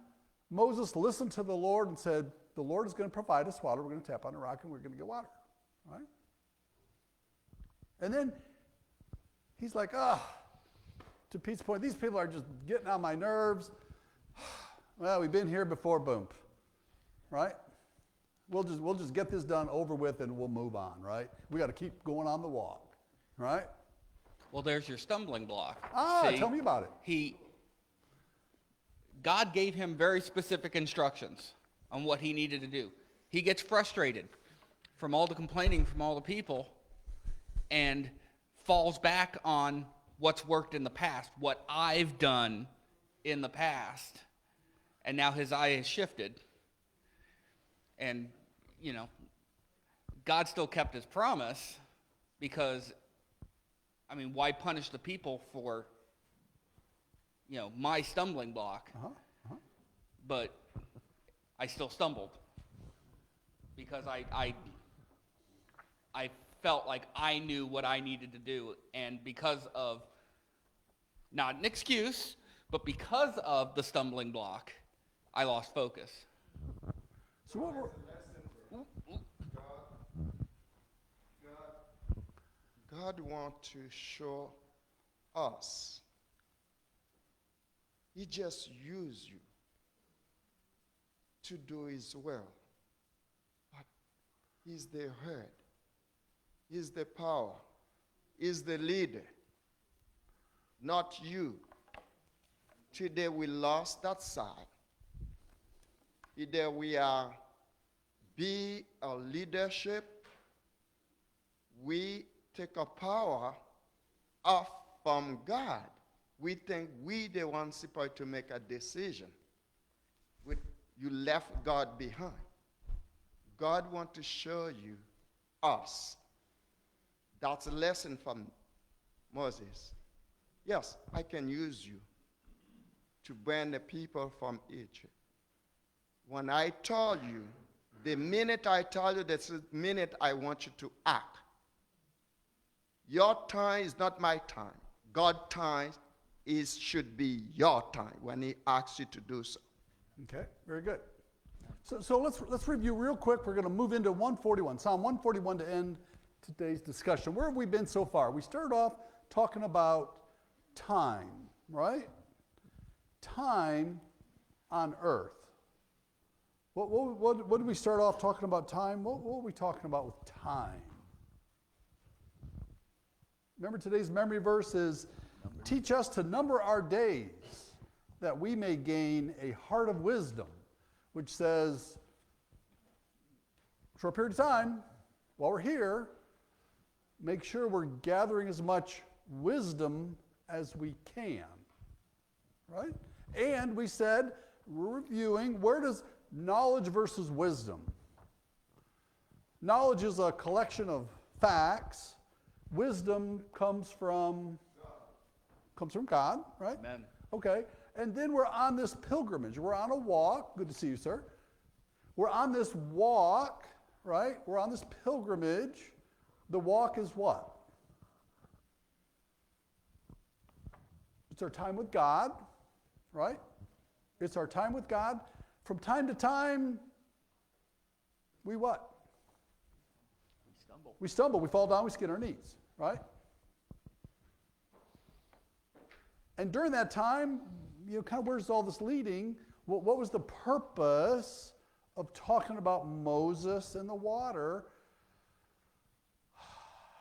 Moses listened to the Lord and said, the Lord is going to provide us water. We're going to tap on a rock and we're going to get water. Right? And then he's like, to Pete's point, these people are just getting on my nerves. Well, we've been here before, boom. Right? We'll just get this done, over with, and we'll move on, right? We got to keep going on the walk, right? Well, there's your stumbling block. See? Tell me about it. God gave him very specific instructions on what he needed to do. He gets frustrated from all the complaining from all the people and falls back on what's worked in the past, what I've done in the past, and now his eye has shifted. And, God still kept his promise because, why punish the people for, my stumbling block? But I still stumbled because I felt like I knew what I needed to do. And because of, not an excuse, but because of the stumbling block, I lost focus. So what we're, God wants to show us. He just used you to do his will. But he's the head. He's the power. He's the leader. Not you. Today we lost that side. Either we are be a leadership, we take a power off from God. We think we the ones supposed to make a decision. You left God behind. God wants to show you us. That's a lesson from Moses. Yes, I can use you to bring the people from Egypt. When I told you, the minute I tell you, that's the minute I want you to act. Your time is not my time. God's time should be your time when he asks you to do so. okay, very good. So let's review real quick. We're going to move into 141, Psalm 141 to end today's discussion. Where have we been so far? We started off talking about time, right? Time on earth. What did we start off talking about time? What were we talking about with time? Remember today's memory verse is, teach us to number our days that we may gain a heart of wisdom, which says, short period of time, while we're here, make sure we're gathering as much wisdom as we can, right? And we said, we're reviewing, where does knowledge versus wisdom? Knowledge is a collection of facts. Wisdom comes from God, right? Amen. Okay. And then we're on this pilgrimage. We're on a walk. Good to see you, sir. We're on this walk, right? We're on this pilgrimage. The walk is what? It's our time with God, right? It's our time with God. From time to time, we what? We stumble, we fall down, we skin our knees, right? And during that time, kind of where's all this leading? What was the purpose of talking about Moses and the water?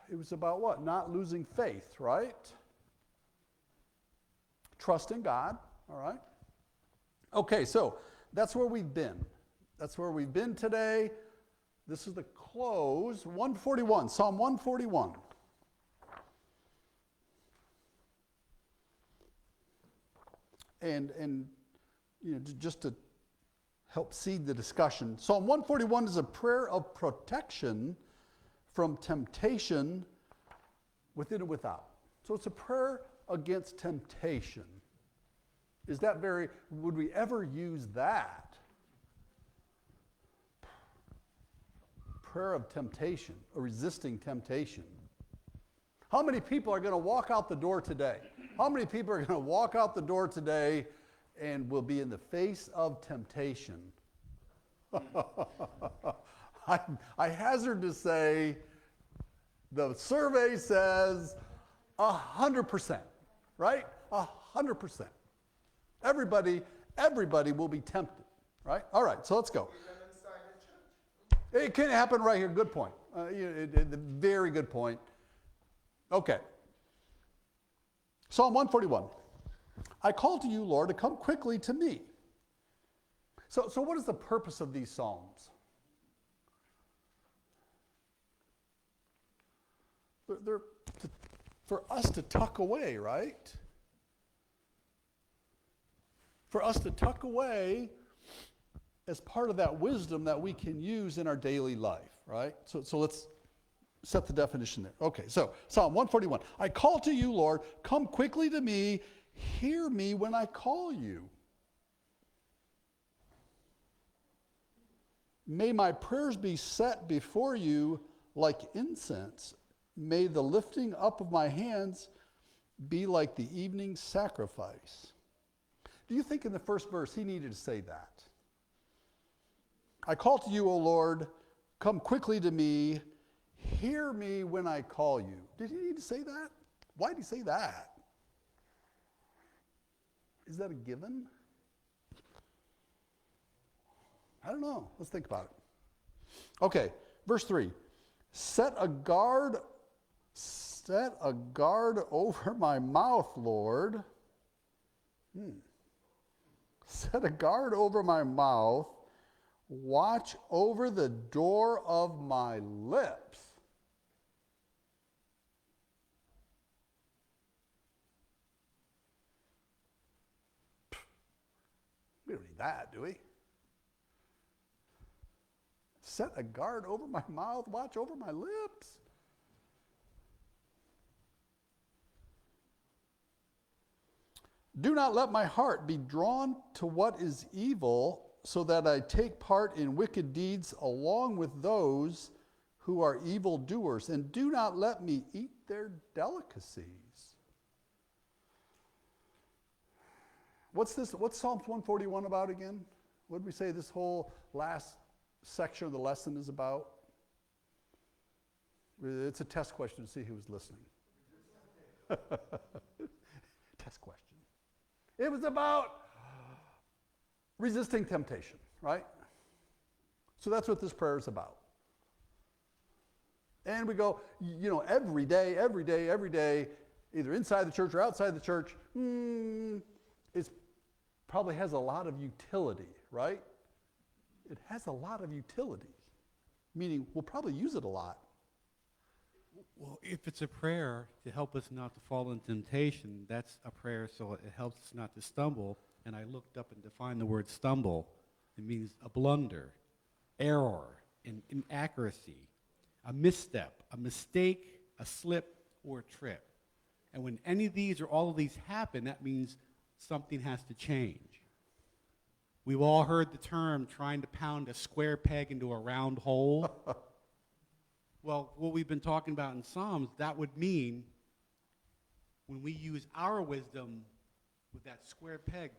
It was about what? Not losing faith, right? Trust in God, all right? Okay, so that's where we've been. That's where we've been today. This is the close, 141, Psalm 141. And just to help seed the discussion, Psalm 141 is a prayer of protection from temptation within and without. So it's a prayer against temptation. Would we ever use that? Prayer of temptation, or resisting temptation. How many people are going to walk out the door today? How many people are going to walk out the door today and will be in the face of temptation? I hazard to say the survey says 100%, right? 100%. Everybody will be tempted, right? All right, so let's go. It can happen right here. Good point. Very good point. Okay. Psalm 141. I call to you, Lord, to come quickly to me. So what is the purpose of these psalms? They're for us to tuck away, right? For us to tuck away as part of that wisdom that we can use in our daily life, right? So let's set the definition there. Okay, so Psalm 141. I call to you, Lord, come quickly to me, hear me when I call you. May my prayers be set before you like incense. May the lifting up of my hands be like the evening sacrifice. Do you think in the first verse he needed to say that? I call to you, O Lord, come quickly to me, hear me when I call you. Did he need to say that? Why did he say that? Is that a given? I don't know. Let's think about it. Okay, verse 3. Set a guard over my mouth, Lord. Set a guard over my mouth. Watch over the door of my lips. We don't need that, do we? Set a guard over my mouth, watch over my lips. Do not let my heart be drawn to what is evil, so that I take part in wicked deeds along with those who are evildoers, and do not let me eat their delicacies. What's Psalms 141 about again? What did we say this whole last section of the lesson is about? It's a test question to see who's listening. Test question. It was about resisting temptation, right? So that's what this prayer is about. And we go, every day, either inside the church or outside the church, it probably has a lot of utility, right? It has a lot of utility, meaning we'll probably use it a lot. Well, if it's a prayer to help us not to fall into temptation, that's a prayer so it helps us not to stumble. And I looked up and defined the word stumble. It means a blunder, error, inaccuracy, a misstep, a mistake, a slip, or a trip. And when any of these or all of these happen, that means something has to change. We've all heard the term trying to pound a square peg into a round hole. Well, what we've been talking about in Psalms, that would mean when we use our wisdom with that square peg,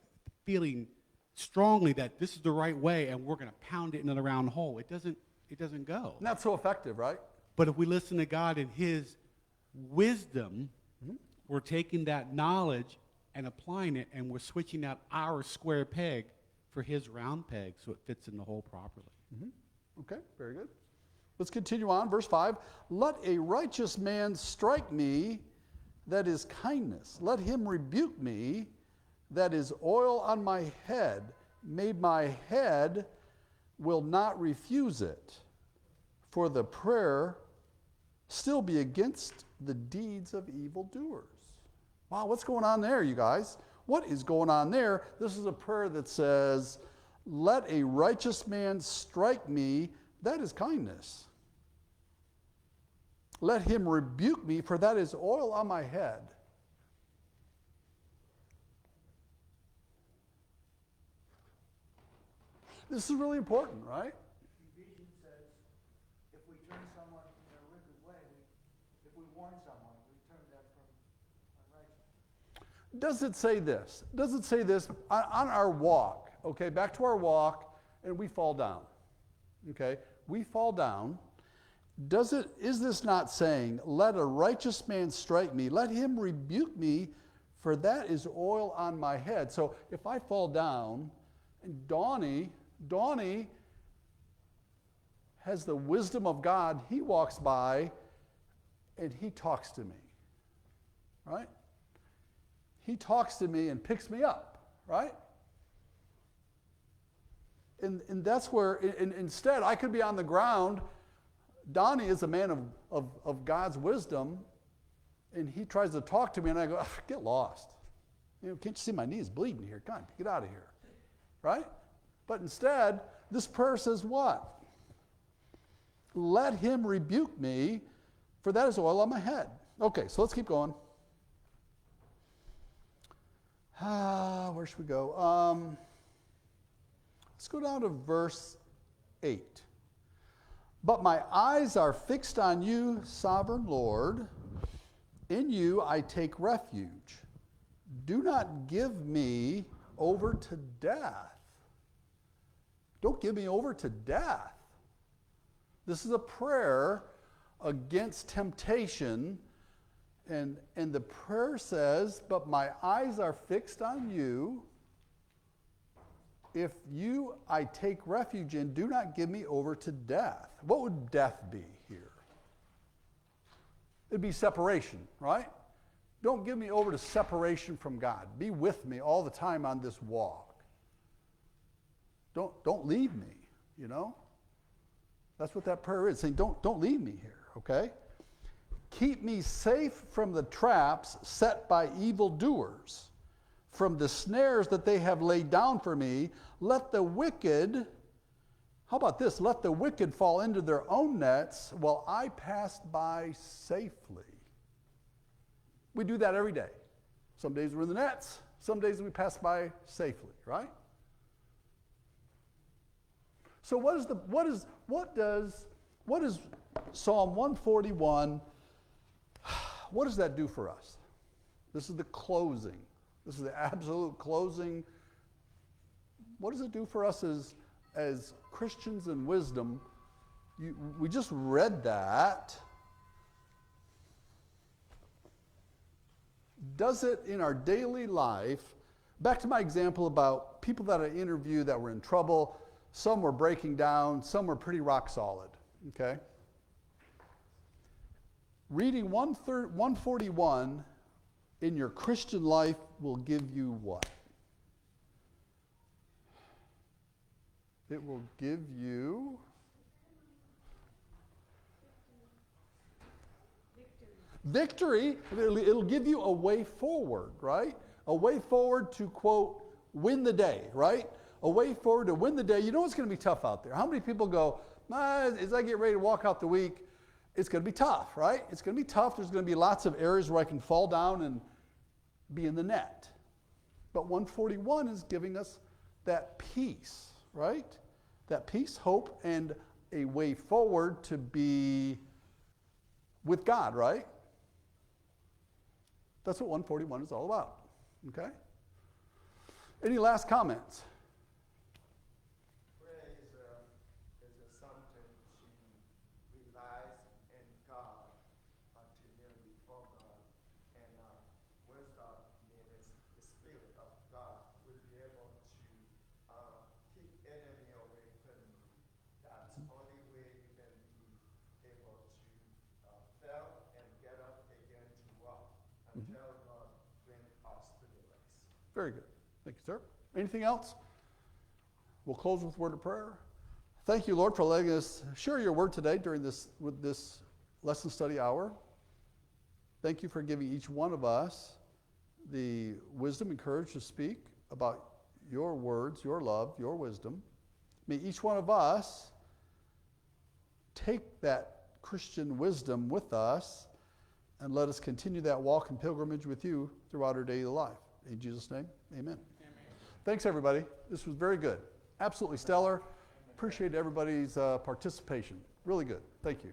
feeling strongly that this is the right way and we're going to pound it into the round hole, it doesn't go. Not so effective, right? But if we listen to God in his wisdom, we're taking that knowledge and applying it, and we're switching out our square peg for his round peg so it fits in the hole properly. Okay, very good. Let's continue on. Verse 5. Let a righteous man strike me, that is kindness. Let him rebuke me, that is oil on my head. May my head will not refuse it, for the prayer still be against the deeds of evildoers. Wow, what's going on there, you guys? What is going on there? This is a prayer that says, let a righteous man strike me, that is kindness. Let him rebuke me, for that is oil on my head. This is really important, right? Ephesians says, if we turn someone from their wicked way, if we warn someone, we turn them from unrighteousness. Does it say this? Does it say this on our walk? Okay, back to our walk, and we fall down. Okay, we fall down. Is this not saying, let a righteous man strike me, let him rebuke me, for that is oil on my head? So if I fall down, and Donnie has the wisdom of God, he walks by and he talks to me, right? He talks to me and picks me up, right? And that's where, instead, I could be on the ground. Donnie is a man of God's wisdom, and he tries to talk to me, and I go, get lost. Can't you see my knees bleeding here? Come on, get out of here, right? But instead, this prayer says what? Let him rebuke me, for that is oil on my head. Okay, so let's keep going. Where should we go? Let's go down to verse 8. But my eyes are fixed on you, sovereign Lord. In you I take refuge. Do not give me over to death. Don't give me over to death. This is a prayer against temptation. And the prayer says, but my eyes are fixed on you. If you I take refuge in, do not give me over to death. What would death be here? It'd be separation, right? Don't give me over to separation from God. Be with me all the time on this walk. Don't leave me, you know? That's what that prayer is, saying don't leave me here, okay? Keep me safe from the traps set by evildoers, from the snares that they have laid down for me. Let the wicked, how about this? Let the wicked fall into their own nets while I pass by safely. We do that every day. Some days we're in the nets, some days we pass by safely, right? So what does Psalm 141, what does that do for us? This is the closing. This is the absolute closing. What does it do for us as Christians in wisdom? We just read that. Does it in our daily life, back to my example about people that I interviewed that were in trouble, some were breaking down, some were pretty rock solid, okay? Reading 141 in your Christian life will give you what? It will give you Victory, it'll give you a way forward, right? A way forward to, quote, win the day, right? A way forward to win the day. You know it's going to be tough out there. How many people go, as I get ready to walk out the week, it's going to be tough, right? It's going to be tough. There's going to be lots of areas where I can fall down and be in the net. But 141 is giving us that peace, right? That peace, hope, and a way forward to be with God, right? That's what 141 is all about, okay? Any last comments? Prayer is something to realize in God, to kneel before God, and wisdom means the Spirit of God will be able to keep enemy away from you. That's the only way you can be able to fail and get up again to walk until God brings us to the race. Very good. Thank you, sir. Anything else? We'll close with a word of prayer. Thank you, Lord, for letting us share your word today during this lesson study hour. Thank you for giving each one of us the wisdom and courage to speak about your words, your love, your wisdom. May each one of us take that Christian wisdom with us and let us continue that walk and pilgrimage with you throughout our daily life. In Jesus' name, amen. Thanks, everybody. This was very good. Absolutely stellar. Appreciate everybody's participation. Really good. Thank you.